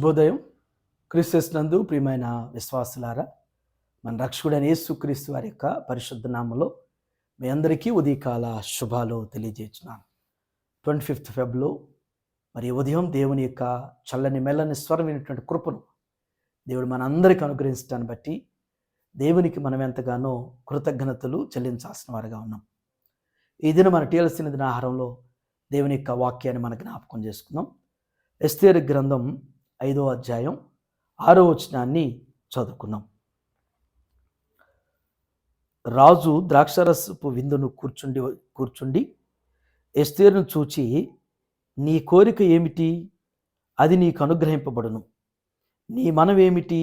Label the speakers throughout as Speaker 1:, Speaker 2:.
Speaker 1: శుభోదయం. క్రీస్తునందు ప్రియమైన విశ్వాసులారా, మన రక్షకుడైన యేసుక్రీస్తు వారి యొక్క పరిశుద్ధ నామములో మీ అందరికీ ఉదయకాల శుభాలు తెలియజేస్తున్నాను. 25th ఫెబ్లో మరి ఉదయం దేవుని యొక్క చల్లని మెల్లని స్వరం వినేటువంటి కృపను దేవుడు మనందరికీ అనుగ్రహించడాన్ని బట్టి దేవునికి మనం ఎంతగానో కృతజ్ఞతలు చెల్లించాల్సిన వారుగా ఉన్నాం. ఈ దినం మన టీఎల్సీ దిన ఆహారంలో దేవుని యొక్క వాక్యాన్ని మన జ్ఞాపకం చేసుకుందాం. ఎస్తేరు గ్రంథం 5వ అధ్యాయం 6వ వచనాన్ని చదువుకుందాం. రాజు ద్రాక్షరసపు విందును కూర్చుండి ఎస్తేరును చూచి, నీ కోరిక ఏమిటి? అది నీకు అనుగ్రహింపబడును. నీ మనవేమిటి?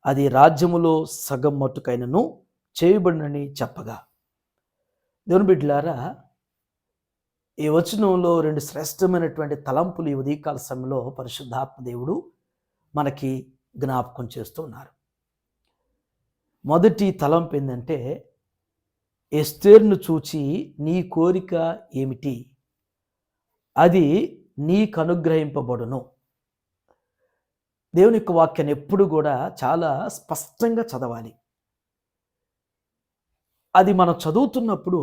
Speaker 1: అది రాజ్యములో సగం మట్టుకైనను చేయబడునని చెప్పగా. దేవుని బిడ్డలారా, ఈ వచనంలో రెండు శ్రేష్టమైనటువంటి తలంపులు ఈ ఉదయకాల సమయంలో పరిశుద్ధాత్మ దేవుడు మనకి జ్ఞాపకం చేస్తూ ఉన్నారు. మొదటి తలంపు ఏంటంటే, ఎస్తేరును చూచి నీ కోరిక ఏమిటి? అది నీకు అనుగ్రహింపబడును. దేవుని యొక్క వాక్యాన్ని ఎప్పుడు కూడా చాలా స్పష్టంగా చదవాలి. అది మనం చదువుతున్నప్పుడు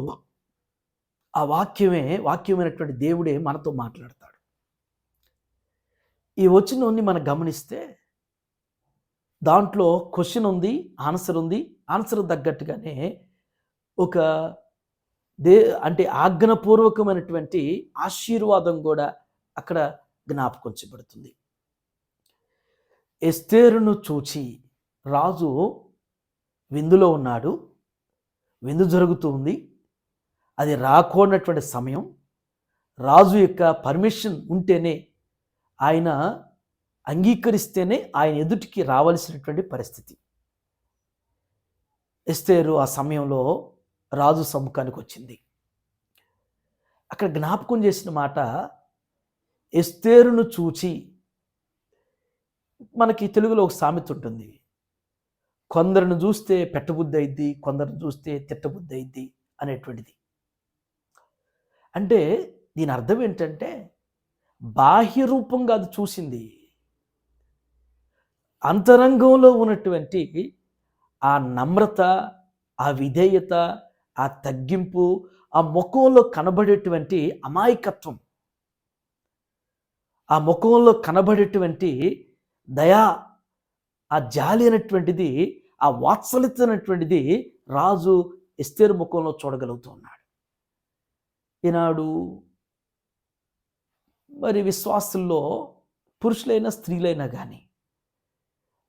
Speaker 1: ఆ వాక్యమైనటువంటి దేవుడే మనతో మాట్లాడతాడు. ఈ వచనాన్ని మనం గమనిస్తే దాంట్లో క్వశ్చన్ ఉంది, ఆన్సర్ ఉంది. ఆన్సర్ తగ్గట్టుగానే ఒక అంటే ఆజ్ఞాపూర్వకమైనటువంటి ఆశీర్వాదం కూడా అక్కడ జ్ఞాపకం చేయబడుతుంది. ఎస్తేరును చూచి, రాజు విందులో ఉన్నాడు, విందు జరుగుతూ ఉంది. అది రాకూడనటువంటి సమయం. రాజు యొక్క పర్మిషన్ ఉంటేనే, ఆయన అంగీకరిస్తేనే ఆయన ఎదుటికి రావాల్సినటువంటి పరిస్థితి. ఎస్తేరు ఆ సమయంలో రాజు సముఖానికి వచ్చింది. అక్కడ జ్ఞాపకం చేసిన మాట, ఎస్తేరును చూచి. మనకి తెలుగులో ఒక సామెత ఉంటుంది, కొందరిని చూస్తే పెట్టబుద్ధి అయింది, కొందరిని చూస్తే తిట్టబుద్ధి అయింది అనేటువంటిది. అంటే దీని అర్థం ఏంటంటే, బాహ్య రూపంగా అది చూసింది, అంతరంగంలో ఉన్నటువంటి ఆ నమ్రత, ఆ విధేయత, ఆ తగ్గింపు, ఆ ముఖంలో కనబడేటువంటి అమాయకత్వం, ఆ ముఖంలో కనబడేటువంటి దయా, ఆ జాలి అనేటువంటిది, ఆ వాత్సల్యత అనేటువంటిది రాజు ఎస్తేరు ముఖంలో చూడగలుగుతూ ఉన్నాడు. ఈనాడు మరి విశ్వాసుల్లో పురుషులైనా స్త్రీలైనా కానీ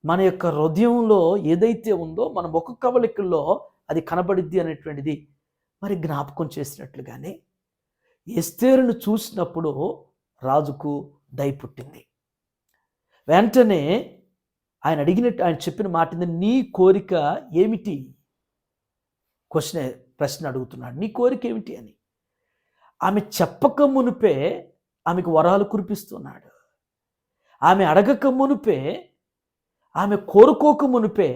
Speaker 1: మన యొక్క హృదయంలో ఏదైతే ఉందో మన ముఖ కవళికల్లో అది కనబడిద్ది అనేటువంటిది మరి జ్ఞాపకం చేసినట్లుగానే ఎస్తేరును చూసినప్పుడు రాజుకు దయ పుట్టింది. వెంటనే ఆయన చెప్పిన మాట, నీ కోరిక ఏమిటి? ప్రశ్న అడుగుతున్నాడు, నీ కోరిక ఏమిటి అని. ఆమె చెప్పక మునిపే ఆమెకు వరాలు కురిపిస్తున్నాడు. ఆమె అడగక మునిపే, ఆమె కోరుకోక మునిపే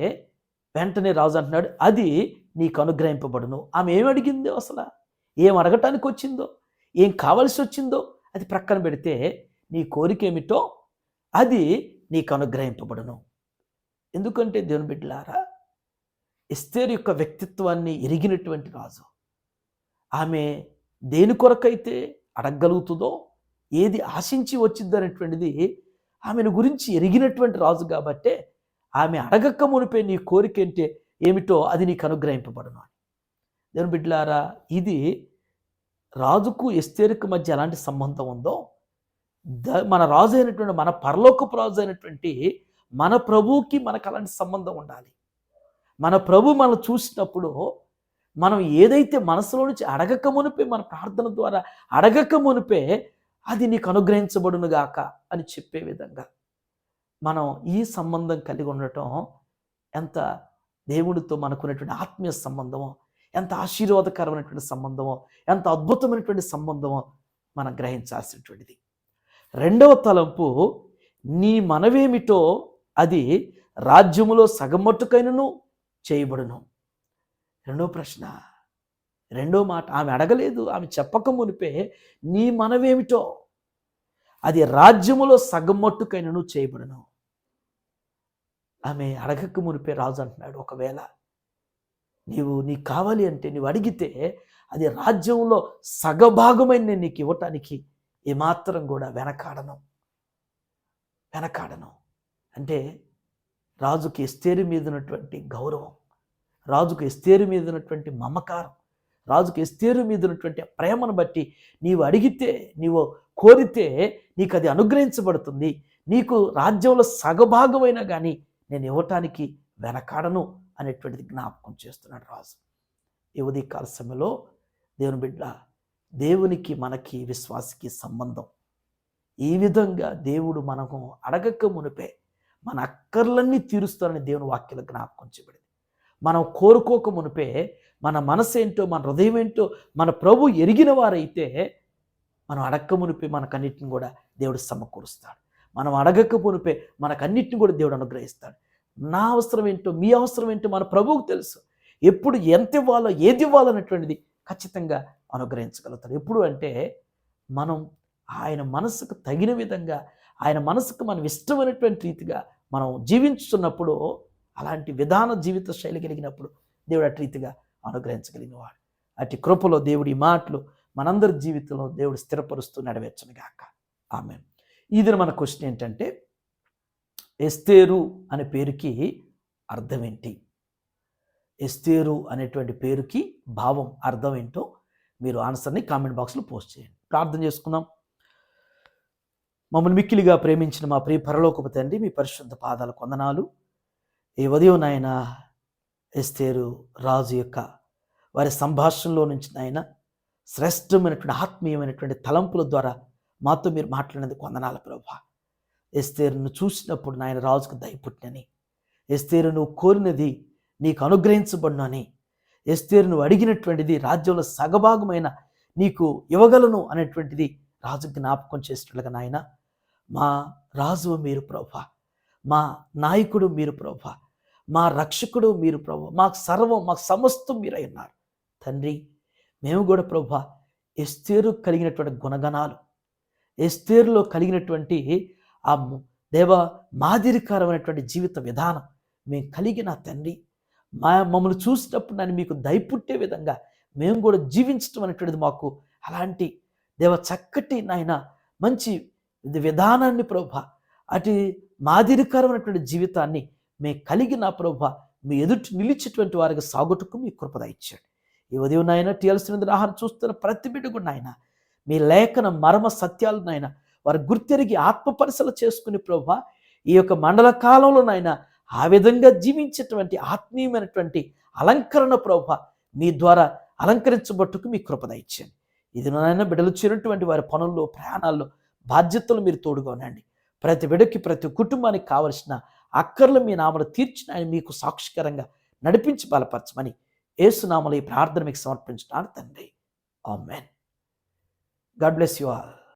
Speaker 1: వెంటనే రాజు అంటున్నాడు, అది నీకు అనుగ్రహింపబడును. ఆమె ఏం అడిగిందో, అసలు ఏం అడగటానికి వచ్చిందో, ఏం కావాల్సి వచ్చిందో అది ప్రక్కన పెడితే, నీ కోరిక ఏమిటో అది నీకు అనుగ్రహింపబడును. ఎందుకంటే దేవుని బిడ్డలారా, ఎస్తేరు యొక్క వ్యక్తిత్వాన్ని ఎరిగినటువంటి రాజు. ఆమె దేని కొరకైతే అడగగలుగుతుందో, ఏది ఆశించి వచ్చింది అనేటువంటిది ఆమెను గురించి ఎరిగినటువంటి రాజు కాబట్టే ఆమె అడగక మునిపే నీ కోరిక ఏమిటో అది నీకు అనుగ్రహింపబడును అని. దేవుని బిడ్డలారా, ఇది రాజుకు ఎస్తేరుకు మధ్య ఎలాంటి సంబంధం ఉందో, మన రాజు అయినటువంటి, మన పరలోకపు రాజు అయినటువంటి మన ప్రభువుకి మనకు అలాంటి సంబంధం ఉండాలి. మన ప్రభు మనం చూసినప్పుడు మనం ఏదైతే మనసులో నుంచి అడగక మునిపే, మన ప్రార్థన ద్వారా అడగక మునిపే అది నీకు అనుగ్రహించబడును గాక అని చెప్పే విధంగా మనం ఈ సంబంధం కలిగి ఉండటం ఎంత దేవుడితో మనకున్నటువంటి ఆత్మీయ సంబంధమో, ఎంత ఆశీర్వాదకరమైనటువంటి సంబంధమో, ఎంత అద్భుతమైనటువంటి సంబంధమో మనం గ్రహించాల్సినటువంటిది. రెండవ తలంపు, నీ మనవేమిటో అది రాజ్యములో సగం మట్టుకైనను చేయబడును. రెండో ప్రశ్న, రెండో మాట, ఆమె అడగలేదు, ఆమె చెప్పక మునిపే నీ మనవేమిటో అది రాజ్యములో సగం మట్టుకైనను చేయబడును. ఆమె అడగక మునిపే రాజు అంటున్నాడు, ఒకవేళ నీకు కావాలి అంటే నువ్వు అడిగితే అది రాజ్యంలో సగభాగమైన నేను నీకు ఇవ్వటానికి ఏమాత్రం కూడా వెనకాడను. అంటే రాజుకి ఎస్తేరు మీద ఉన్నటువంటి గౌరవం, రాజుకు ఎస్తేరు మీద ఉన్నటువంటి మమకారం, రాజుకు ఎస్తేరు మీద ఉన్నటువంటి ప్రేమను బట్టి నీవు అడిగితే, నీవు కోరితే నీకు అది అనుగ్రహించబడుతుంది. నీకు రాజ్యంలో సగభాగమైనా కానీ నేను ఇవ్వటానికి వెనకాడను అనేటువంటిది జ్ఞాపకం చేస్తున్నాడు రాజు. ఈ ఉదయకాల సమయంలో దేవుని బిడ్డ, దేవునికి మనకి విశ్వాసికి సంబంధం ఈ విధంగా దేవుడు మనకు అడగక మునిపే మన అక్కర్లన్నీ తీరుస్తారని దేవుని వాక్యాలు జ్ఞాపకం చేయబడింది. మనం కోరుకోక మునిపే మన మనసు ఏంటో, మన హృదయం ఏంటో మన ప్రభు ఎరిగిన వారైతే మనం అడగక మునిపే మనకన్నిటిని కూడా దేవుడు సమకూరుస్తాడు. మనం అడగక మునిపే మనకన్నిటిని కూడా దేవుడు అనుగ్రహిస్తాడు. నా అవసరం ఏంటో, మీ అవసరం ఏంటో మన ప్రభువుకు తెలుసు. ఎప్పుడు ఎంత ఇవ్వాలో, ఏది ఇవ్వాలనేటువంటిది ఖచ్చితంగా అనుగ్రహించగలుగుతాడు. ఎప్పుడు అంటే మనం ఆయన మనసుకు తగిన విధంగా, ఆయన మనసుకు మనం ఇష్టమైనటువంటి రీతిగా మనం జీవించుతున్నప్పుడు, అలాంటి విధాన జీవిత శైలి కలిగినప్పుడు దేవుడు అటు రీతిగా అనుగ్రహించగలిగినవాడు. అటు కృపలో దేవుడి మాటలు మనందరి జీవితంలో దేవుడు స్థిరపరుస్తూ నెరవేర్చును గాక. ఆమేన్. ఇది మన క్వశ్చన్ ఏంటంటే, ఎస్తేరు అనే పేరుకి అర్థం ఏంటి? ఎస్తేరు అనేటువంటి పేరుకి భావం, అర్థం ఏంటో మీరు ఆన్సర్ని కామెంట్ బాక్స్లో పోస్ట్ చేయండి. ప్రార్థన చేసుకుందాం. మమ్మల్ని మిక్కిలిగా ప్రేమించిన మా ప్రియ పరలోకపు తండ్రి, మీ పరిశుద్ధ పాదాలకు వందనాలు. ఈ ఉదయం నాయన ఎస్తేరు రాజు యొక్క వారి సంభాషణలో నుంచి నాయన శ్రేష్టమైనటువంటి ఆత్మీయమైనటువంటి తలంపుల ద్వారా మాతో మీరు మాట్లాడినందుకు వందనాలు ప్రభువా. ఎస్తేరును చూసినప్పుడు నాయన రాజుకు దయపుట్టినని, ఎస్తేరు నువ్వు కోరినది నీకు అనుగ్రహించబడినని, ఎస్తేరు నువ్వు అడిగినటువంటిది రాజ్యంలో సగభాగమైన నీకు ఇవ్వగలను అనేటువంటిది రాజు జ్ఞాపకం చేసినట్లుగా నాయన, మా రాజు మీరు ప్రభువా, మా నాయకుడు మీరు ప్రభువా, మా రక్షకుడు మీరు ప్రభువా, మాకు సర్వం, మాకు సమస్తం మీరై ఉన్నారు తండ్రి. మేము కూడా ప్రభువా ఎస్తేరు కలిగినటువంటి గుణగణాలు, ఎస్తేరులో కలిగినటువంటి ఆ దేవ మాదిరికరమైనటువంటి జీవిత విధానం మేము కలిగిన తండ్రి, మమ్మల్ని చూసినప్పుడు నన్ను మీకు దయపుట్టే విధంగా మేము కూడా జీవించడం అనేటువంటిది మాకు అలాంటి దేవ చక్కటి నాయన మంచి విధానాన్ని ప్రభా, అటు మాదిరికరమైనటువంటి జీవితాన్ని మేము కలిగిన ప్రభా మీ ఎదుటి నిలిచేటువంటి వారికి సాగుటకు మీ కృపద ఇచ్చాడు. ఈ ఉదయం నాయన టీఎల్సీ ఆహారం చూస్తున్న ప్రతి బిడ్డ కూడా నాయన మీ లేఖన మర్మ సత్యాలు నాయన వారు గుర్తెరిగి ఆత్మ పరిశీలన చేసుకుని ప్రభా ఈ యొక్క మండల కాలంలో నాయన ఆ విధంగా జీవించేటువంటి ఆత్మీయమైనటువంటి అలంకరణ ప్రభా మీ ద్వారా అలంకరించబట్టుకు మీ కృపద ఇచ్చాను. ఇది నాయన బిడ్డలు చేరినటువంటి వారి పనుల్లో, ప్రయాణాల్లో, బాధ్యతలు మీరు తోడుగా ఉండండి. ప్రతి బిడ్డకి, ప్రతి కుటుంబానికి కావలసిన అక్కర్లు మీ నామలు తీర్చిన ఆయన మీకు సాక్షికరంగా నడిపించి బలపరచమని యేసు నామములో ఈ ప్రార్థన మీకు సమర్పించున్నాను తండ్రి. Amen. God bless you all.